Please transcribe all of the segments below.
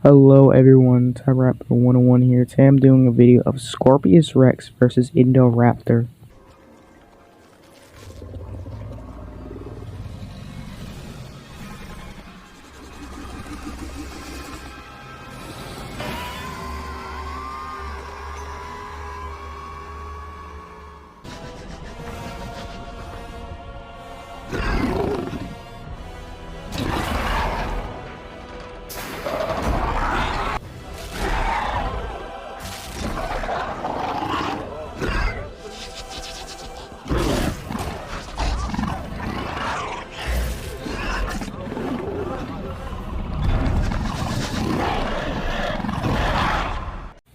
Hello everyone, Indoraptor 101 here. Today I'm doing a video of Scorpios Rex versus Indoraptor.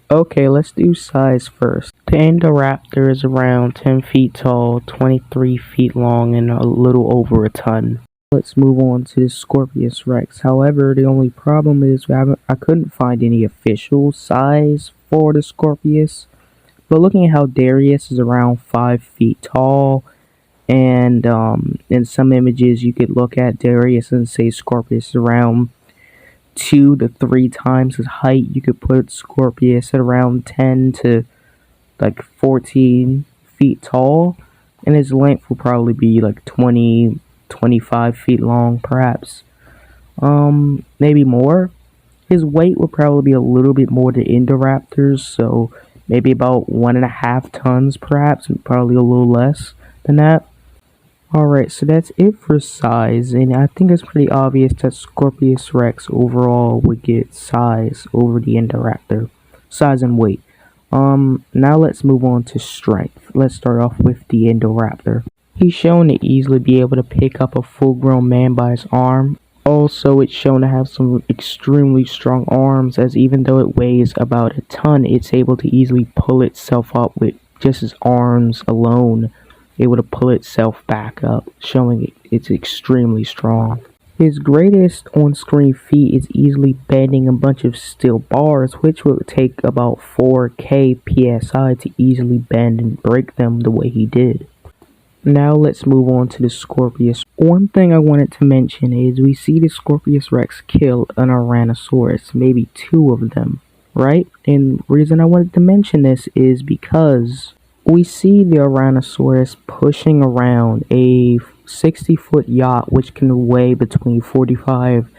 Okay, let's do size first. The Indoraptor is around 10 feet tall, 23 feet long, and a little over a ton. Let's move on to the Scorpios Rex. However, the only problem is I couldn't find any official size for the Scorpios. But looking at how Darius is around 5 feet tall, and in some images you could look at Darius and say Scorpios is around 2 to 3 times his height. You could put Scorpios at around 10 to like 14 feet tall, and his length will probably be like 25 feet long, perhaps. Maybe more. His weight would probably be a little bit more than Indoraptors, so maybe about 1.5 tons, perhaps, and probably a little less than that. Alright, so that's it for size, and I think it's pretty obvious that Scorpios Rex overall would get size over the Indoraptor. Size and weight. Now let's move on to strength. Let's start off with the Indoraptor. He's shown to easily be able to pick up a full-grown man by his arm. Also, it's shown to have some extremely strong arms, as even though it weighs about a ton, it's able to easily pull itself up with just his arms alone. Able to pull itself back up, showing it's extremely strong. His greatest on-screen feat is easily bending a bunch of steel bars, which would take about 4k psi to easily bend and break them the way he did. Now let's move on to the Scorpios. One thing I wanted to mention is we see the Scorpios Rex kill an Tyrannosaurus, maybe 2 of them, right? And the reason I wanted to mention this is because we see the Tyrannosaurus pushing around a 60-foot yacht, which can weigh between 45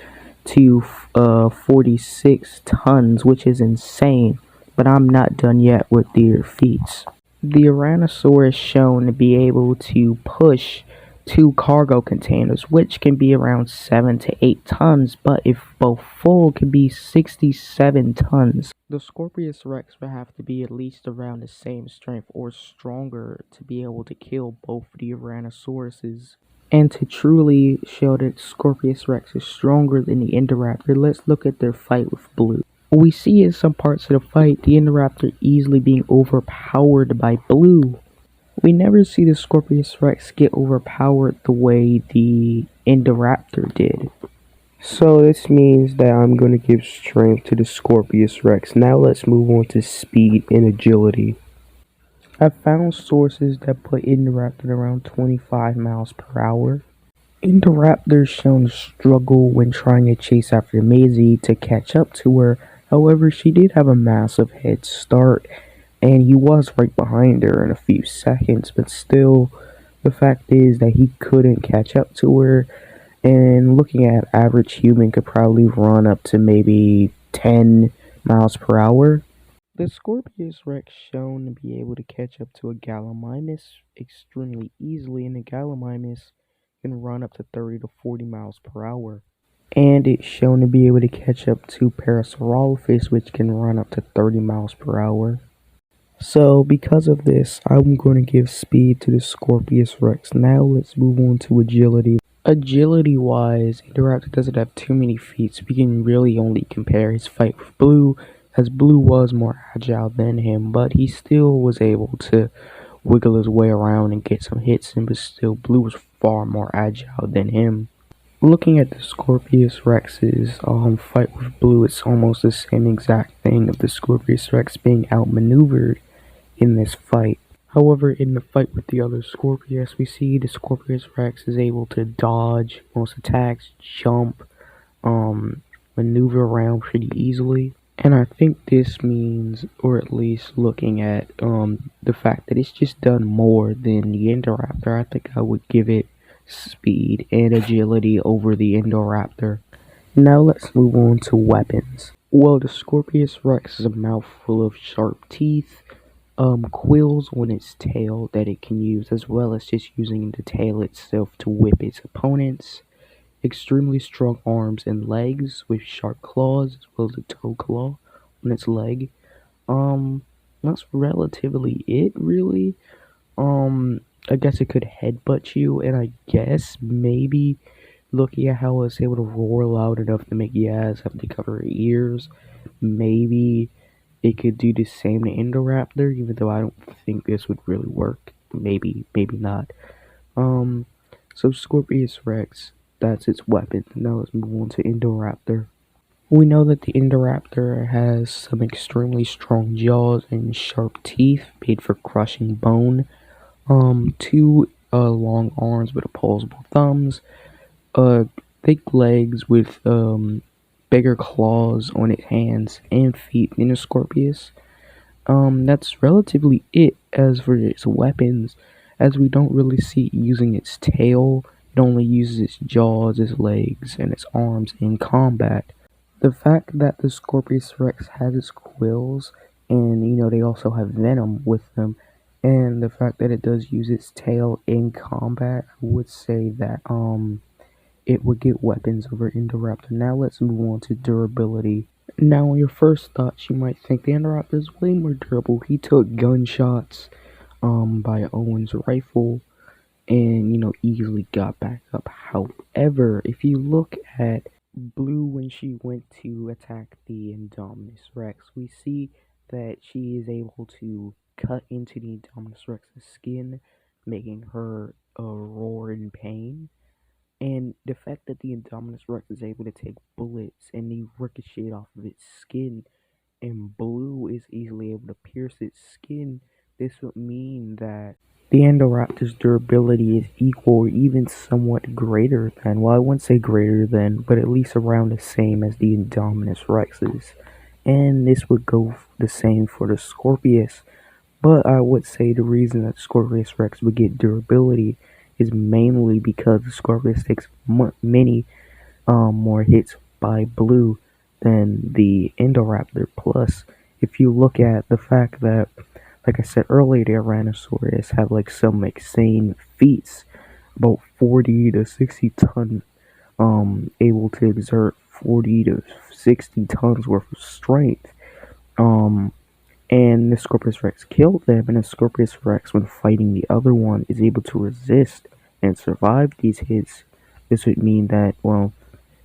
to 46 tons, which is insane. But I'm not done yet with their feats. The Tyrannosaurus shown to be able to push 2 cargo containers, which can be around 7 to 8 tons, but if both full, can be 67 tons. The Scorpios Rex would have to be at least around the same strength or stronger to be able to kill both the Tyrannosauruses. And to truly show that Scorpios Rex is stronger than the Indoraptor, let's look at their fight with Blue. We see in some parts of the fight the Indoraptor easily being overpowered by Blue. We never see the Scorpios Rex get overpowered the way the Indoraptor did. So this means that I'm going to give strength to the Scorpios Rex. Now let's move on to speed and agility. I found sources that put Indoraptor around 25 miles per hour. Indoraptor shown to struggle when trying to chase after Maisie to catch up to her. However, she did have a massive head start, and he was right behind her in a few seconds, but still, the fact is that he couldn't catch up to her, and looking at average human could probably run up to maybe 10 miles per hour. The Scorpios Rex shown to be able to catch up to a Gallimimus extremely easily, and the Gallimimus can run up to 30 to 40 miles per hour. And it's shown to be able to catch up to Parasaurolophus, which can run up to 30 miles per hour. So, because of this, I'm going to give speed to the Scorpios Rex. Now, let's move on to agility. Agility-wise, Indoraptor doesn't have too many feats. We can really only compare his fight with Blue, as Blue was more agile than him, but he still was able to wiggle his way around and get some hits in, but still, Blue was far more agile than him. Looking at the Scorpios Rex's fight with Blue, it's almost the same exact thing of the Scorpios Rex being outmaneuvered in this fight. However, in the fight with the other Scorpios, we see the Scorpios Rex is able to dodge most attacks, jump, maneuver around pretty easily. And I think this means, or at least looking at the fact that it's just done more than the Indoraptor, I think I would give it speed and agility over the Indoraptor. Now let's move on to weapons. Well, the Scorpius Rex is a mouthful of sharp teeth, quills on its tail that it can use, as well as just using the tail itself to whip its opponents. Extremely strong arms and legs with sharp claws, as well as a toe claw on its leg. Um, that's relatively it, really. I guess it could headbutt you, and I guess maybe looking at how it's able to roar loud enough to make Yaz have to cover her ears, maybe it could do the same to Indoraptor, even though I don't think this would really work. Maybe, maybe not. Um, so Scorpius Rex, that's its weapon. Now let's move on to Indoraptor. We know that the Indoraptor has some extremely strong jaws and sharp teeth made for crushing bone. Two long arms with opposable thumbs. Uh, thick legs with bigger claws on its hands and feet than a Scorpius. That's relatively it as for its weapons, as we don't really see it using its tail. It only uses its jaws, its legs, and its arms in combat. The fact that the Scorpius Rex has its quills, and they also have venom with them, and the fact that it does use its tail in combat, I would say that it would get weapons over Indoraptor. Now let's move on to durability. Now, on your first thoughts, you might think the Indoraptor is way more durable. He took gunshots by Owen's rifle and, easily got back up. However, if you look at Blue when she went to attack the Indominus Rex, we see that she is able to cut into the Indominus Rex's skin, making her roar in pain. And the fact that the Indominus Rex is able to take bullets and they ricochet off of its skin, and Blue is easily able to pierce its skin, this would mean that the Indoraptor's durability is equal or even somewhat greater than, well, I wouldn't say greater than, but at least around the same as the Indominus Rex's. And this would go the same for the Scorpius. But I would say the reason that Scorpius Rex would get durability is mainly because the Scorpius takes many more hits by Blue than the Indoraptor. Plus, if you look at the fact that, like I said earlier, the Tyrannosaurus have like some insane feats, about 40 to 60 ton, able to exert 40 to 60 tons worth of strength. And the Scorpius Rex killed them, and the Scorpius Rex, when fighting the other one, is able to resist and survive these hits. This would mean that, well,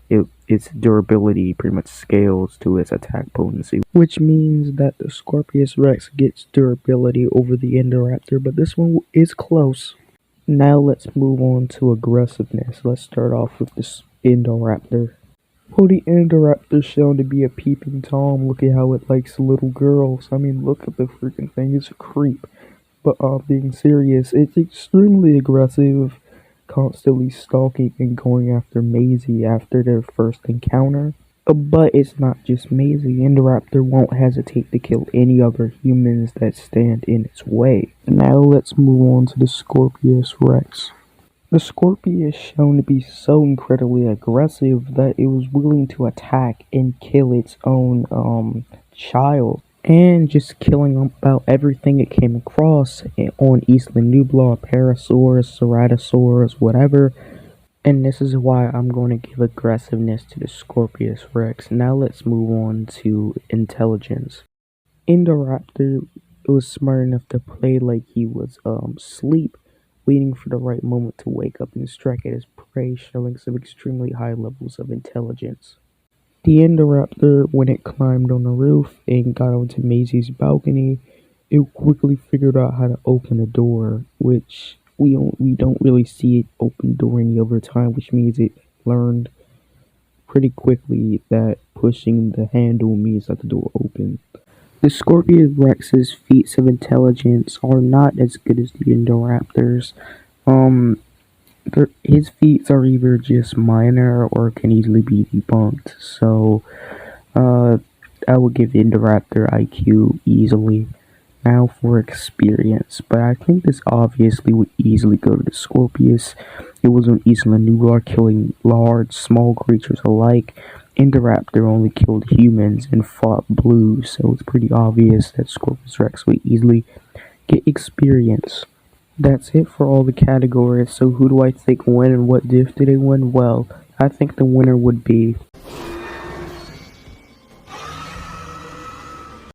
its durability pretty much scales to its attack potency, which means that the Scorpius Rex gets durability over the Indoraptor, but this one is close. Now let's move on to aggressiveness. Let's start off with the Indoraptor. Well, the Indoraptor's shown to be a peeping Tom. Look at how it likes little girls. I mean, look at the freaking thing. It's a creep. But being serious, it's extremely aggressive, constantly stalking and going after Maisie after their first encounter. But it's not just Maisie. Indoraptor won't hesitate to kill any other humans that stand in its way. Now let's move on to the Scorpius Rex. The Scorpius is shown to be so incredibly aggressive that it was willing to attack and kill its own child. And just killing about everything it came across on Isla Nublar, Parasaurus, Ceratosaurus, whatever. And this is why I'm going to give aggressiveness to the Scorpius Rex. Now let's move on to intelligence. Indoraptor was smart enough to play like he was asleep, waiting for the right moment to wake up and strike at his prey, showing some extremely high levels of intelligence. The Indoraptor, when it climbed on the roof and got onto Maisie's balcony, it quickly figured out how to open a door, which we don't really see it open door any other time, which means it learned pretty quickly that pushing the handle means that the door opens. The Scorpius Rex's feats of intelligence are not as good as the Indoraptor's. his feats are either just minor or can easily be debunked. So, uh, I would give Indoraptor IQ easily. Now for experience, but I think this obviously would easily go to the Scorpios. It was on Isla Nublar, killing large, small creatures alike. Indoraptor only killed humans and fought blues, so it's pretty obvious that Scorpius Rex would easily get experience. That's it for all the categories, so who do I think win and what diff do they win? Well, I think the winner would be